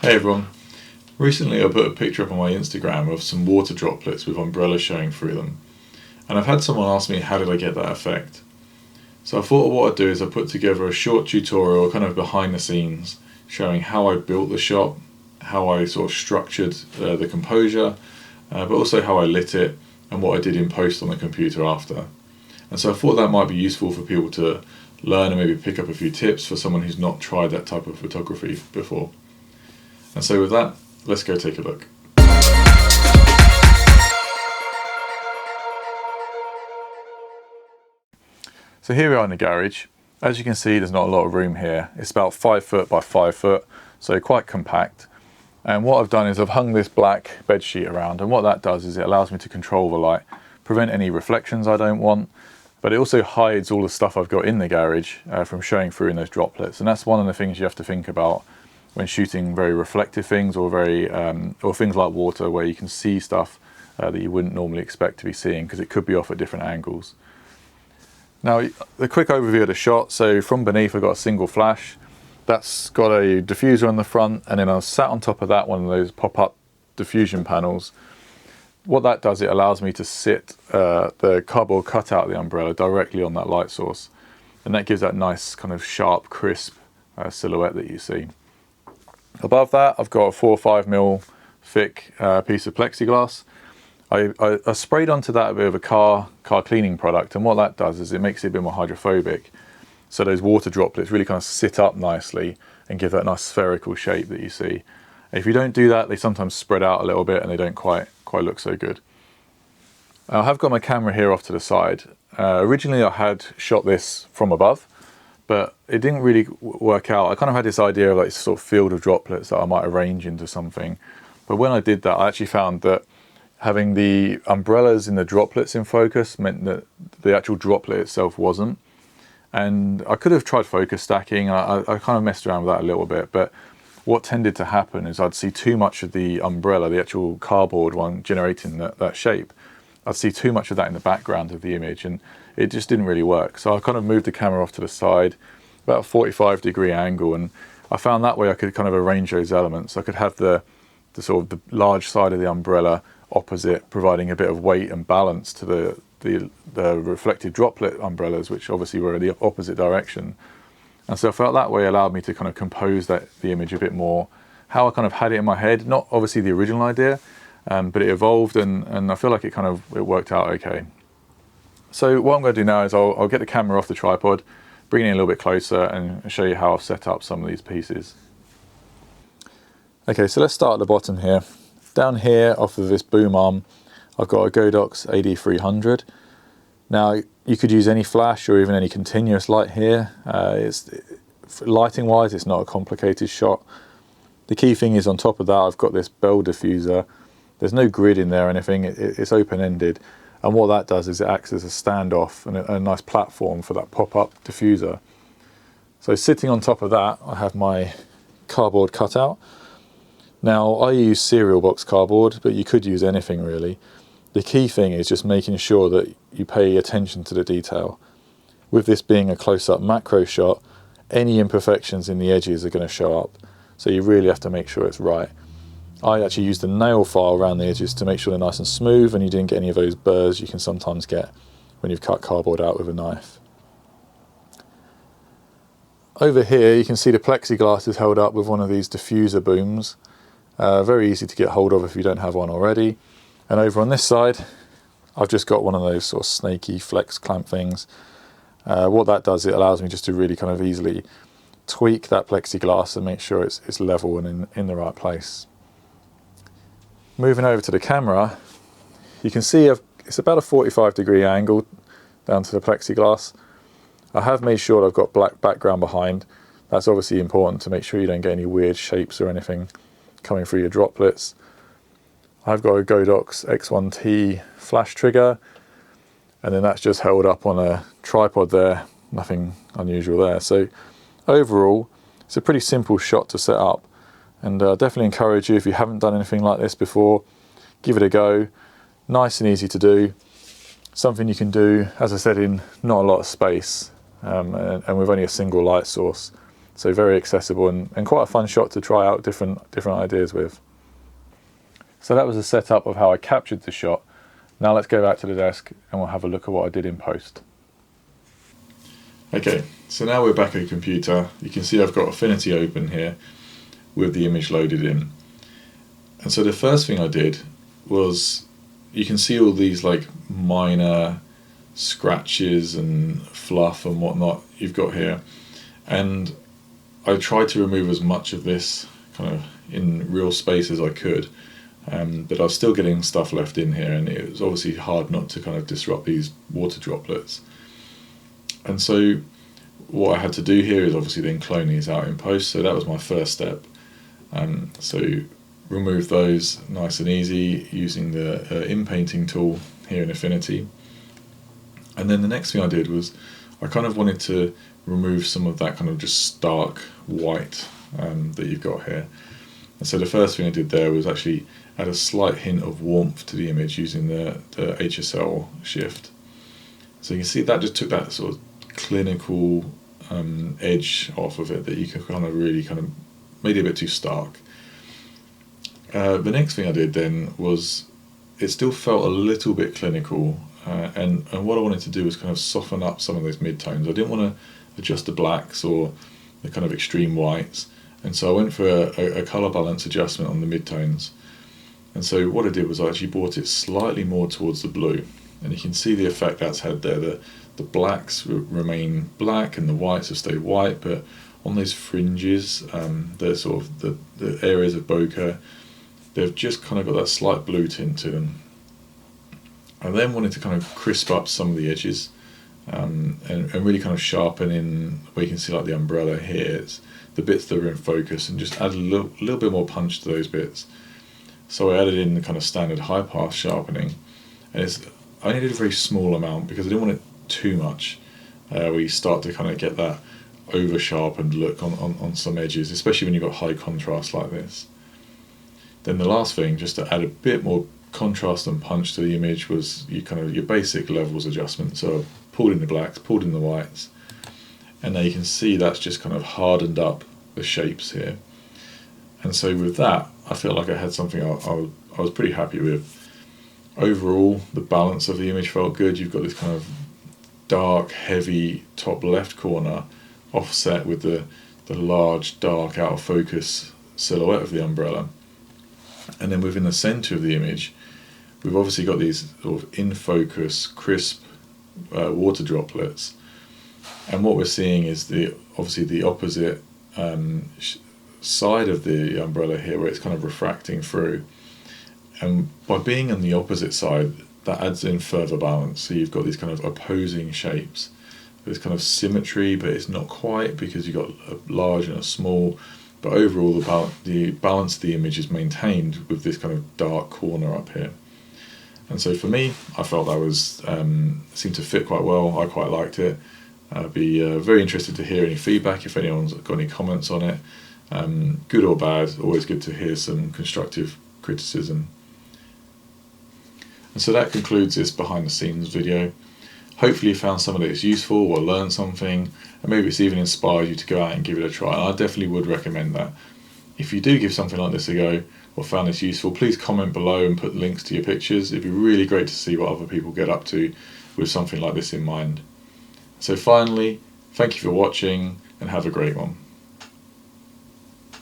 Hey everyone. Recently I put a picture up on my Instagram of some water droplets with umbrellas showing through them. And I've had someone ask me how did I get that effect. So I thought what I'd do is I put together a short tutorial, kind of behind the scenes, showing how I built the shot, how I sort of structured the composure, but also how I lit it and what I did in post on the computer after. And so I thought that might be useful for people to learn and maybe pick up a few tips for someone who's not tried that type of photography before. And so with that, let's go take a look. So here we are in the garage. As you can see, there's not a lot of room here. It's about 5 foot by 5 foot, so quite compact. And what I've done is I've hung this black bed sheet around, and what that does is it allows me to control the light, prevent any reflections I don't want, but it also hides all the stuff I've got in the garage from showing through in those droplets. And that's one of the things you have to think about when shooting very reflective things or things like water, where you can see stuff that you wouldn't normally expect to be seeing because it could be off at different angles. Now, the quick overview of the shot. So from beneath I've got a single flash that's got a diffuser on the front, and then I've sat on top of that one of those pop-up diffusion panels. What that does, it allows me to sit the cardboard cutout of the umbrella directly on that light source, and that gives that nice kind of sharp, crisp silhouette that you see. Above that, I've got a 4 or 5mm thick piece of plexiglass. I sprayed onto that a bit of a car cleaning product, and what that does is it makes it a bit more hydrophobic. So those water droplets really kind of sit up nicely and give that nice spherical shape that you see. If you don't do that, they sometimes spread out a little bit and they don't quite look so good. I have got my camera here off to the side. Originally I had shot this from above, but it didn't really work out. I kind of had this idea of like this sort of field of droplets that I might arrange into something. But when I did that, I actually found that having the umbrellas in the droplets in focus meant that the actual droplet itself wasn't. And I could have tried focus stacking. I kind of messed around with that a little bit, but what tended to happen is I'd see too much of the umbrella, the actual cardboard one generating that shape. I'd see too much of that in the background of the image, and it just didn't really work. So I kind of moved the camera off to the side, about a 45-degree angle, and I found that way I could kind of arrange those elements. I could have the sort of the large side of the umbrella opposite, providing a bit of weight and balance to the reflective droplet umbrellas, which obviously were in the opposite direction. And so I felt that way allowed me to kind of compose the image a bit more, how I kind of had it in my head, not obviously the original idea, but it evolved, and I feel like it worked out okay. So what I'm going to do now is I'll get the camera off the tripod, bring it in a little bit closer, and show you how I've set up some of these pieces. Okay, so let's start at the bottom here. Down here, off of this boom arm, I've got a Godox AD300. Now, you could use any flash or even any continuous light here. Lighting-wise, it's not a complicated shot. The key thing is on top of that, I've got this bell diffuser. There's no grid in there or anything, it's open-ended. And what that does is it acts as a standoff and a nice platform for that pop-up diffuser. So sitting on top of that, I have my cardboard cutout. Now, I use cereal box cardboard, but you could use anything really. The key thing is just making sure that you pay attention to the detail. With this being a close-up macro shot, any imperfections in the edges are going to show up. So you really have to make sure it's right. I actually used a nail file around the edges to make sure they're nice and smooth, and you didn't get any of those burrs you can sometimes get when you've cut cardboard out with a knife. Over here you can see the plexiglass is held up with one of these diffuser booms. Very easy to get hold of if you don't have one already. And over on this side, I've just got one of those sort of snaky flex clamp things. What that does, it allows me just to really kind of easily tweak that plexiglass and make sure it's level and in the right place. Moving over to the camera, you can see it's about a 45-degree angle down to the plexiglass. I have made sure I've got black background behind. That's obviously important to make sure you don't get any weird shapes or anything coming through your droplets. I've got a Godox X1T flash trigger, and then that's just held up on a tripod there, nothing unusual there. So overall, it's a pretty simple shot to set up, and definitely encourage you, if you haven't done anything like this before, give it a go. Nice and easy to do, something you can do, as I said, in not a lot of space, and with only a single light source. So very accessible and quite a fun shot to try out different ideas with. So that was a setup of how I captured the shot. Now let's go back to the desk and we'll have a look at what I did in post. Okay, so now we're back at the computer. You can see I've got Affinity open here with the image loaded in. And so the first thing I did was, you can see all these like minor scratches and fluff and whatnot you've got here. And I tried to remove as much of this kind of in real space as I could. But I was still getting stuff left in here, and it was obviously hard not to kind of disrupt these water droplets. And so what I had to do here is obviously then clone these out in post, so that was my first step. So remove those nice and easy using the inpainting tool here in Affinity. And then the next thing I did was I kind of wanted to remove some of that kind of just stark white that you've got here. And so the first thing I did there was actually add a slight hint of warmth to the image using the HSL shift. So you can see that just took that sort of clinical edge off of it that you could kind of really kind of made it a bit too stark. The next thing I did then was, it still felt a little bit clinical, and what I wanted to do was kind of soften up some of those midtones. I didn't want to adjust the blacks or the kind of extreme whites, and so I went for a colour balance adjustment on the midtones. And so what I did was I actually brought it slightly more towards the blue, and you can see the effect that's had there. The blacks remain black and the whites have stayed white, but on those fringes, the sort of the areas of bokeh, they've just kind of got that slight blue tint to them. I then wanted to kind of crisp up some of the edges, and really kind of sharpen in where you can see like the umbrella here, it's the bits that are in focus, and just add a little bit more punch to those bits. So I added in the kind of standard high pass sharpening, and I only did a very small amount because I didn't want it too much, where you start to kind of get that over sharpened look on some edges, especially when you've got high contrast like this. Then the last thing, just to add a bit more contrast and punch to the image, was your basic levels adjustment. So I pulled in the blacks, pulled in the whites, and now you can see that's just kind of hardened up the shapes here. And so with that, I felt like I had something I was pretty happy with. Overall, the balance of the image felt good. You've got this kind of dark, heavy top left corner offset with the large, dark, out of focus silhouette of the umbrella. And then within the centre of the image, we've obviously got these sort of in focus, crisp water droplets. And what we're seeing is obviously the opposite side of the umbrella here, where it's kind of refracting through. And by being on the opposite side, that adds in further balance. So you've got these kind of opposing shapes. There's kind of symmetry, but it's not quite, because you've got a large and a small. But overall, the balance of the image is maintained with this kind of dark corner up here. And so for me, I felt that was seemed to fit quite well. I quite liked it. I'd be very interested to hear any feedback if anyone's got any comments on it. Good or bad, always good to hear some constructive criticism. And so that concludes this behind the scenes video. Hopefully you found some of it useful or learned something, and maybe it's even inspired you to go out and give it a try. And I definitely would recommend that. If you do give something like this a go or found this useful, please comment below and put links to your pictures. It'd be really great to see what other people get up to with something like this in mind. So finally, thank you for watching and have a great one.